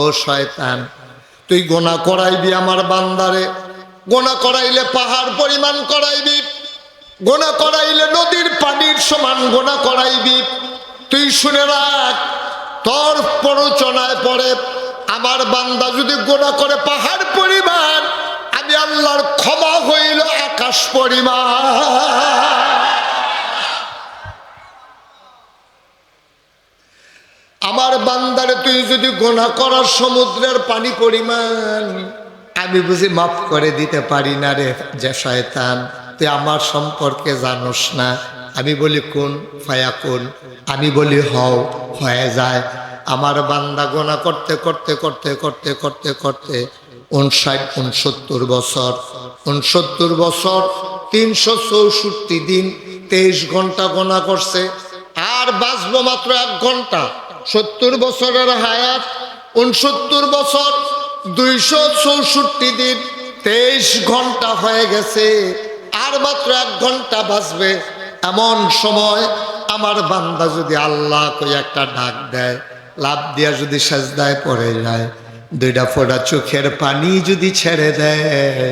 ও শয়তান, তুই গোনা করাইবি আমার বান্দারে, গোনা করাইলে পাহাড় পরিমাণ করাইবি, গোনা করাইলে নদীর পানির সমান গোনা করাইবি। তুই শুনে রাখ, তোর প্ররোচনায় পড়ে আমার বান্দা যদি গোনা করে পাহাড় পরিমাণ, আমি আল্লাহর ক্ষমা হইল আকাশ পরিমাণ। আমার বান্দারে তুই যদি গোনা করার সমুদ্রের পানি পরিমাণ, আমি বুঝি মাফ করে দিতে পারি না রে যে শয়তান, তুই আমার সম্পর্কে জানোস না। আমি বলি কোন ফায়া কোন, আমি বলি হও, হয়ে যায়। আমার বান্দা গোনা করতে করতে করতে করতে করতে করতে 59 বছর 69 বছর 364 দিন 23 ঘন্টা গোনা করছে, আর বাঁচবো মাত্র 1 ঘন্টা। 70 বছরের হায়াত, 69 বছর 264 দিন 23 ঘন্টা হয়ে গেছে, আর মাত্র 1 ঘন্টা বাঁচবে। এমন সময় আমার বান্দা যদি আল্লাহ কই একটা ডাক দেয়, লাভ দিয়া যদি সেজদায় পড়ে যায়, 2টা ফোঁটা চোখের পানি যদি ছেড়ে দেয়,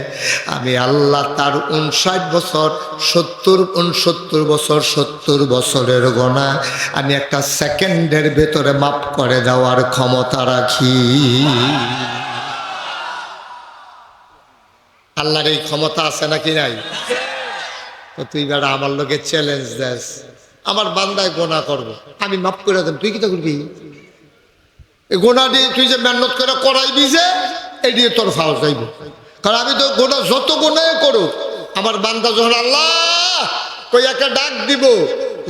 আমি আল্লাহ তার 59 বছর 69 বছর 70 বছরের গোনা আমি একটা সেকেন্ডের ভেতরে মাফ করে দেওয়ার ক্ষমতা রাখি। আল্লাহর এই ক্ষমতা আছে নাকি নাই? তো তুই বেড়া আমার লোকে চ্যালেঞ্জ দেস, আমার বান্দায় গোনা করবো, আমি মাফ করে দেব, তুই কি তা করবি? এই গোনা দিয়ে তুই যে মেহনত করে করাইবি যে, এই দিয়ে তোর ফাও যাইব। কারণ আমি তো গোনা যত গোনায় করুক, আমার বান্দা যখন আল্লাহ কই একটা ডাক দিব,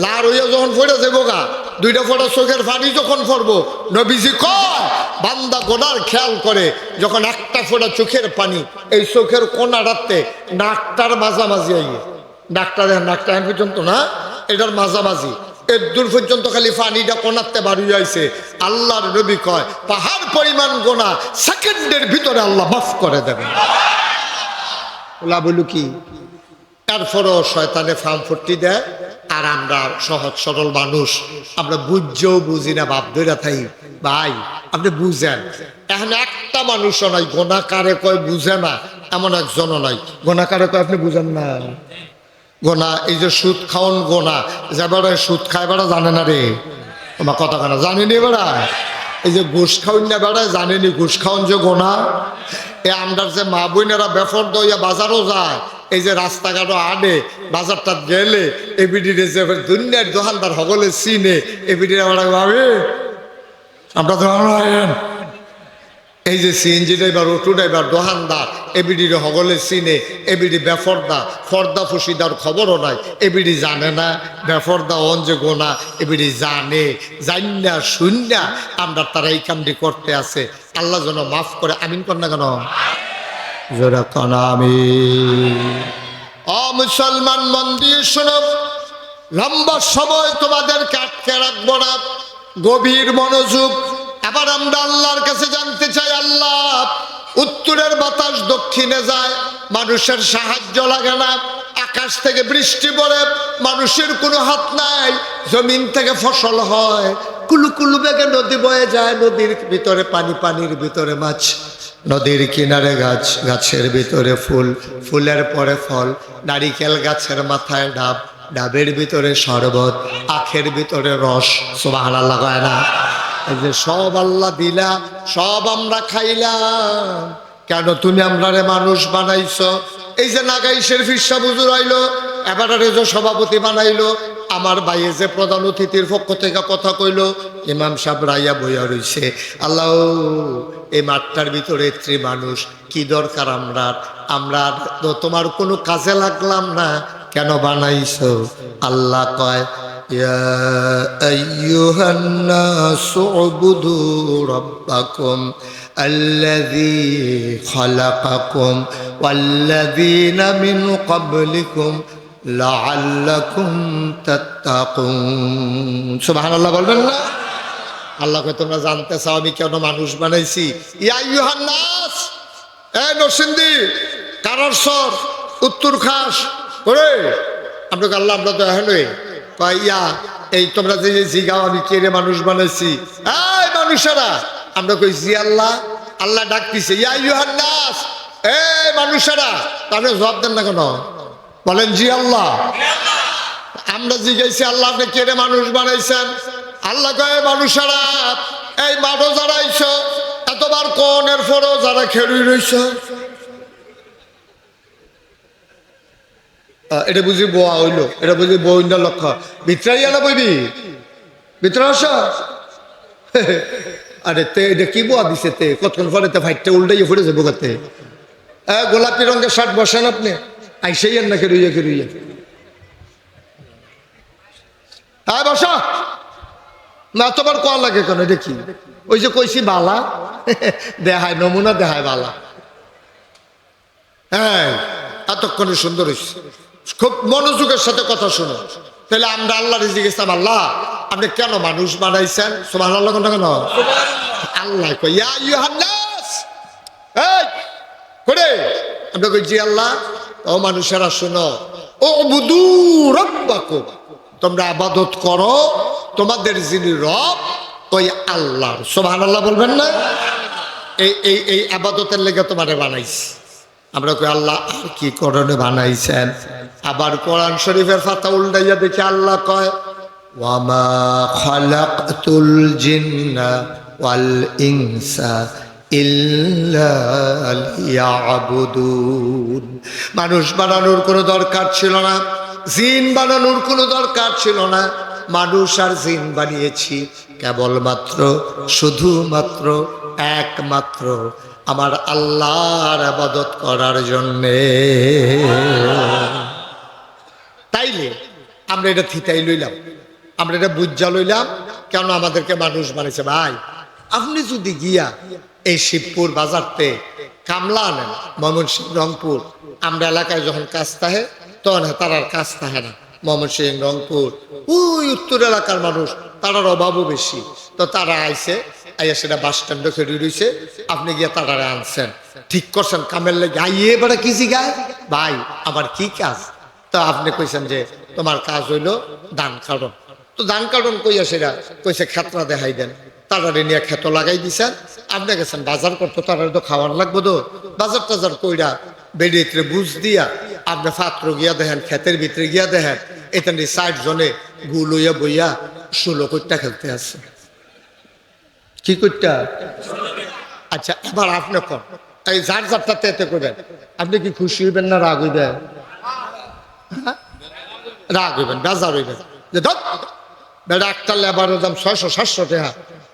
লার হইয়া যখন পড়ে যাবো গা, 2টা ফোঁটা চোখের পানি যখন পড়বো, নবীজি কয় বান্দা গোনার খেয়াল করে যখন 1টা ফোঁটা চোখের পানি এই চোখের কোনাটাতে নাকটার মাঝামাঝি আইয়ে, নাকটা দেখেন, নাকটা এখন পর্যন্ত না, এটার মাঝামাঝি এর দূর পর্যন্ত খালি পানিটা কোনাতে বাড়ি আইছে, আল্লাহর নবী কয় পাহাড় পরিমাণ গোনা সেকেন্ডের ভিতরে আল্লাহ মাফ করে দেবেন। ওলা বলু কি? তারপরও শয়তানে ফার্ম ফুটি দেয়, আর আমরা সহজ সরল মানুষ, আমরা বুঝছেও বুঝি না, বাপ ধরে থাই। ভাই আপনি বুঝেন, এখন একটা মানুষও নাই গোনা কারে কয় বুঝে না, এমন একজনও নাই গোনা কারে কয় আপনি বুঝেন না। গোনা এই যে সুদ খাওন গোনা, যে বেড়া সুদ খায় বেড়া জানে না রে, তোমার কথা কেনা জানেনি বেড়া? এই যে ঘুষ খাওন না বেড়ায় জানেনি ঘুষ খাওন যে গোনা? এ আমরা যে মা বোনেরা বেফর দইয়া বাজারও যায়, এই যে রাস্তাঘাটও আনে, বাজারটা গেলে এবিডিরে যে দুনিয়ার দোকানদার সকলে চিনে, এবিডিরা বেড়া ভাবে আমরা ধরেন এই যে সিএনজি ড্রাইভার, অটো ড্রাইভার, দোকানদার, এবিডিরে সকলে চিনে, এবিডি বেফরদা, ফর্দা ফুসিদার খবরও নাই, এবিডি জানে না বেফরদা অন যে গোনা, এবিডি জানে, জান্না শুননা আমরা তারা এই কামটি করতে আছে। আল্লাহ যেন মাফ করে, আমিন কর না কেন জোরা কন আমিন। ও মুসলমান মন দিয়ে শোনো, লম্বা সময় তোমাদেরকে আটকে রাখবো না, গভীর মনোযোগ। এবার আমরা আল্লাহর কাছে জানতে চাই, আল্লাহ উত্তরের বাতাস দক্ষিণে যায়, মানুষের সাহায্য লাগে না, আকাশ থেকে বৃষ্টি পড়ে, মানুষের কোনো হাত নাই, জমিন থেকে ফসল হয়, কুলু কুলু বেগে নদী বয়ে যায়, নদীর ভিতরে পানি, পানির ভিতরে মাছ, নদীর কিনারে গাছ, গাছের ভিতরে ফুল, ফুলের পরে ফল, নারিকেল গাছের মাথায় ডাব, ডাবের ভিতরে শরবত, আখের ভিতরে রস, সুবহানাল্লাহ কয় না? এই যে সব আল্লাহ দিলা, সব আমরা খাইলাম, কেন তুমি আমরারে মানুষ বানাইছো? এই যে নাগাইশের ফিরসা বুজুর আইলো, এবারে যে সভাপতি বানাইলো, আমার ভাইয়ে যে প্রধান অতিথির পক্ষ থেকে কথা কইলো, ইমাম সাহেব রাইয়া বইয়া রইছে, আল্লাহ এই মাঠটার ভিতরে এত্রি মানুষ, কি দরকার আমরা? আমরা তো তোমার কোনো কাজে লাগলাম না, কেন বানাইছো? আল্লাহ কয় ইয়া আইয়ুহান নাসু উবুদু রাব্বাকুম আল্লাযী খালাকাকুম ওয়াল্লাযীনা মিন ক্বাবলিকুম লাআল্লাকুম তাত্তাকুন। সুবহানাল্লাহ বলবেন না? আল্লাহকে তোমরা জানতে চাও আমি কেন মানুষ বানাইছি? ইয়া আইয়ুহান নাস, এ নরসিংদী, কারারসর, উত্তর খাস ওরে আপনাকে আল্লাহ, আমরা তো এখন ইয়া এই তোমরা যে জিগাও আমি কে রে মানুষ বানাইছি, এই মানুষেরা আমরা কই জি আল্লাহ। আল্লাহ ডাক দিছে ইয়া আইয়ুহান নাস, এই মানুষেরা। তাহলে জবাব দেন না কেন? বলেন জি আল্লাহ। আমরা জিজ্ঞাসি আল্লাহ আপনি কেড়ে মানুষ বানাইছেন? আল্লাহ কয় মানুষেরা, এই মাঠো যারা আইছো এতবার কোনের পরও যারা খেলুই রইছ, এটা বুঝি বোয়া হইলো, এটা বুঝি বইন্দার লক্ষ্য। ভিতরাই না বইবি, ভিতরে আস। আরে তে এটা কি বোয়া দিছে? তে কতক্ষণ পরে তে ফাইটটা উল্টাইয়ে ফুটে যাবো গাতে। গোলাপি রঙের শার্ট বসেন আপনি, আইসেই না খেরুইয়া খেরুইয়া। হ্যাঁ বসা না, তোমার কোয়া লাগে কেন? এটা কি? ওই যে কইছি বালা দেখায়, নমুনা দেখায় বালা। হ্যাঁ এতক্ষণে সুন্দর হয়েছে, খুব মনোযোগের সাথে কথা শুনো। তাহলে আমরা আল্লাহর জিজ্ঞেস আল্লাহ আপনি কেন মানুষ বানাইছেন? সুবহানাল্লাহ কেন? আল্লাহ কই ইয়া আইয়ুহান নাস, এই করে আমরা কই জি আল্লাহ। ও মানুষেরা শুনো, উবুদু রাব্বাকুম, তোমরা ইবাদত করো তোমাদের যিনি রব ওই আল্লাহর। সুবহানাল্লাহ বলবেন না? এই এই এই ইবাদতের লেগে তোমারে বানাইছি। আমরা কই আল্লাহ আর কি করণে বানাইছেন? আবার কোরআন শরীফের পাতা উল্টাইয়া দেখি আল্লাহ কয় ওয়ামা খালাকতুল জিন্না ওয়াল ইনসা ইল্লা লিয়াবুদুন। মানুষ বানানোর কোনো দরকার ছিল না, জিন বানানোর কোনো দরকার ছিল না। মানুষ আর জিন বানিয়েছি কেবলমাত্র, শুধুমাত্র, একমাত্র আমার আল্লাহর ইবাদত করার জন্যে। তাইলে আমরা এটা থিতাই লইলাম, আমরা এটা বুঝা লইলাম কেন আমাদেরকে মানুষ বানিয়েছে। ভাই আপনি যদি গিয়া এই শিবপুর বাজারতে কামলা আনেন, ময়মনসিংহ, রংপুর, আমরা এলাকায় যখন কাজ থাকে তখন তারার কাজ থাকে না। ময়মনসিংহ, রংপুর, ওই উত্তর এলাকার মানুষ, তারার অভাবও বেশি। তো তারা আইসে, আইয়া সেটা বাস স্ট্যান্ডে ফেরি রয়েছে, আপনি গিয়ে তারারে আনছেন, ঠিক করছেন কামের লেগে। আইয়ে এবারে কি জিগায়, ভাই আমার কি কাজ? তো আপনি কইছেন যে তোমার কাজ হইলো ধান কাটন। তো ধান কাটন কইয়া সেটা কইছে খেতরা দেখাই দেন। তারারে নিয়ে খেত লাগাই দিছেন। আপনি গেছেন বাজার করতো, তারারে তো খাওয়ার লাগবো। তো বাজার টাজার কইরা বেরিয়ে বুঝ দিয়া আপনি পাত্র গিয়া দেখেন, ক্ষেতের ভিতরে গিয়া দেখেন এখানে 60 জনে গু লইয়া বইয়া 16 কোটা খেলতে আছে। কি কোটা? আচ্ছা এবার আপনি কোন এই যার যারটাতে এতে করবেন, আপনি কি খুশি হইবেন না রাগ হইবেন? রাগ হইবেন, বেজার হইবেন যে বেটা একটা লেবারের দাম 600-700 টাকা,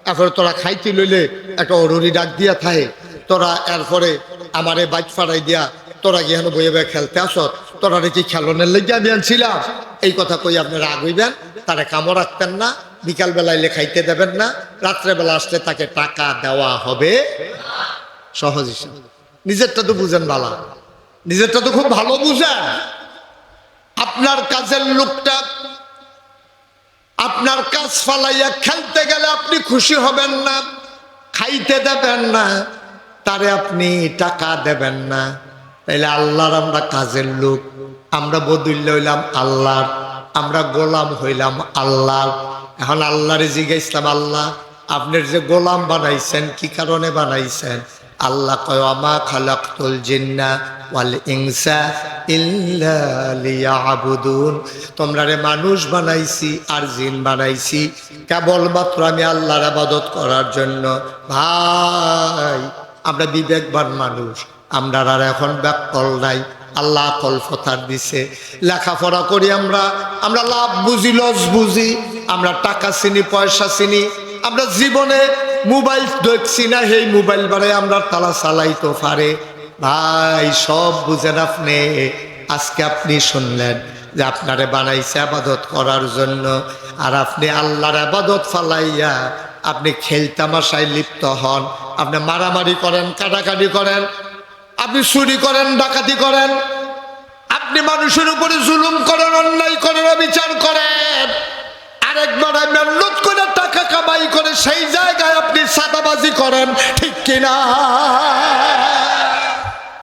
এরপরে তোরা খাইতে লইলে একটা অরুরি ডাক দিয়া থাকে, তোরা এরপরে আমারে বাইক ফাড়াই দিয়া তোরা গিয়ে বইয়ে বয়ে খেলতে আসত, তোরা কি খেলনের লেগে আমি আনছিলাম? এই কথা কই আপনি রাগ হইবেন, তারা কামও রাখতেন না, বিকালবেলা এলে খাইতে দেবেন না, রাত্রেবেলা আসলে তাকে টাকা দেওয়া হবে। সহজ হিসাব। নিজেরটা তো বুঝেন বালা, নিজেরটা তো খুব ভালো বুঝেন। আপনার কাজের লোকটা আপনার কাজ ফালাইয়া খেলতে গেলে আপনি খুশি হবেন না, খাইতে দেবেন না, তারে আপনি টাকা দেবেন না। তাইলে আল্লাহর আমরা কাজের লোক, আমরা বদুল্য হইলাম আল্লাহর, আমরা গোলাম হইলাম আল্লাহর। এখন আল্লাহরে জিজ্ঞাসলাম আল্লাহ আপনার যে গোলাম বানাইছেন কি কারণে বানাইছেন? আল্লাহ কয় আমা খালাকতুল জিন্না ওয়াল ইনসা ইল্লা লিয়াবুদুন, তোমরা রে মানুষ বানাইছি আর জিন বানাইছি কেবলমাত্র আমি আল্লাহর ইবাদত করার জন্য। ভাই আমরা বিবেকবান মানুষ, আমরা আর এখন ব্যাকল নাই, আল্লাহ আকল ফতার দিছে। লেখাপড়া করি আমরা, আমরা লাভ বুঝি লস বুঝি, আমরা টাকা চিনি পয়সা চিনি, আমরা জীবনে মোবাইল দেখছি না, সেই মোবাইল বাড়ে আমরা তালা চালাইতে পারে। ভাই সব বুঝেন আপনি। আজকে আপনি শুনলেন যে আপনারে বানাইছে ইবাদত করার জন্য, আর আপনি আল্লাহর ইবাদত ফালাইয়া আপনি খেলতামাশায় লিপ্ত হন, আপনি মারামারি করেন, কাটাকাটি করেন, আপনি চুরি করেন, ডাকাতি করেন, আপনি মানুষের উপরে জুলুম করেন, অন্যায় করেন, অবিচার করেন, আরেকবার মেহনত করে টাকা কামাই করে সেই জায়গায় আপনি সাদাবাজি করেন, ঠিক কিনা?